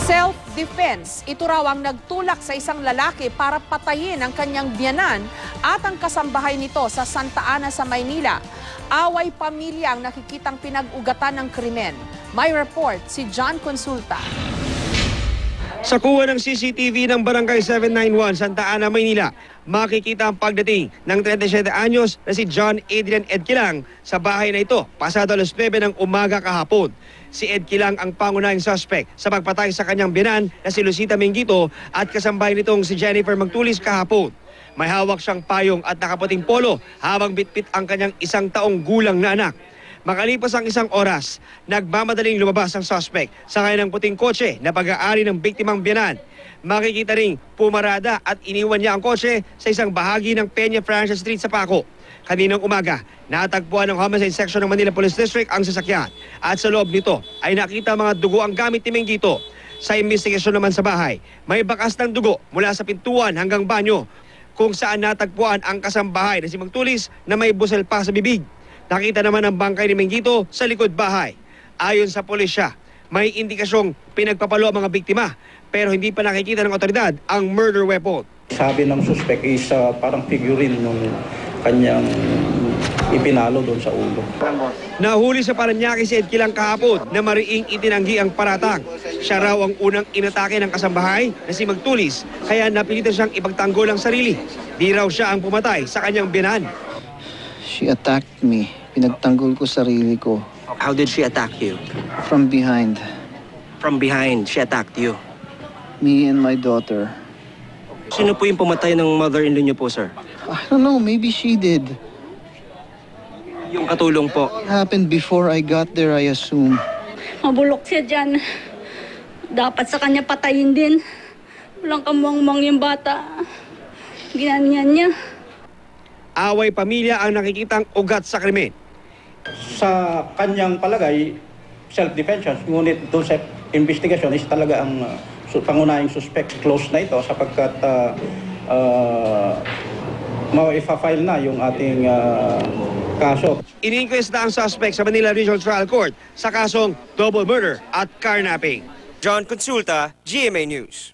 Self-defense, ito raw ang nagtulak sa isang lalaki para patayin ang kanyang biyanan at ang kasambahay nito sa Santa Ana sa Maynila. Away pamilya ang nakikitang pinag-ugatan ng krimen. May report si John Consulta. Sa kuha ng CCTV ng Barangay 791, Santa Ana, Maynila, makikita ang pagdating ng 37 anyos na si John Adrian Edquilang sa bahay na ito pasado alas 9 ng umaga kahapon. Si Edquilang ang pangunahing suspect sa pagpatay sa kanyang biyanan na si Lucita Mengito at kasambahay nitong si Jennifer Magtulis kahapon. May hawak siyang payong at nakaputing polo habang bitbit ang kanyang 1 taong gulang na anak. Makalipas ang 1 oras, nagmamadaling lumabas ang suspect sa kanyang puting kotse na pag-aari ng biktimang biyanan. Makikita ring pumarada at iniwan niya ang kotse sa isang bahagi ng Peña Francia Street sa Paco. Kaninang umaga, natagpuan ng Homicide Section ng Manila Police District ang sasakyan at sa loob nito ay nakita mga dugo ang gamit ni Mengito. Sa investigasyon naman sa bahay, may bakas ng dugo mula sa pintuan hanggang banyo kung saan natagpuan ang kasambahay na si Magtulis na may busel pa sa bibig. Nakita naman ang bangkay ni Mengito sa likod bahay. Ayon sa pulisya, may indikasyong pinagpapalo ang mga biktima pero hindi pa nakikita ng otoridad ang murder weapon. Sabi ng suspect is parang figurine nung kanyang ipinalo doon sa ulo. Nahuli sa Paranaque si Edquilang kahapon na mariing itinanggi ang paratang. Siya raw ang unang inatake ng kasambahay na si Magtulis kaya napilitan siyang ipagtanggol ang sarili. Di raw siya ang pumatay sa kanyang biyanan. She attacked me. Pinagtanggol ko sarili ko. How did she attack you? From behind. From behind, she attacked you. Me and my daughter. Sino po yung pumatay ng mother-in-law niyo po, sir? I don't know, maybe she did. Yung katulong po. It happened before I got there, I assume. Mabulok siya dyan. Dapat sa kanya patayin din. Walang kamuang-muang yung bata. Ginanyan niya. Away pamilya ang nakikitang ugat sa krimen. Sa kanyang palagay, self-defense, ngunit doon sa investigation is talaga ang pangunahing suspect. Close na ito sapagkat ma-file na yung ating kaso. Iniinkwesta ang suspect sa Manila Regional Trial Court sa kasong double murder at carnapping. John Consulta, GMA News.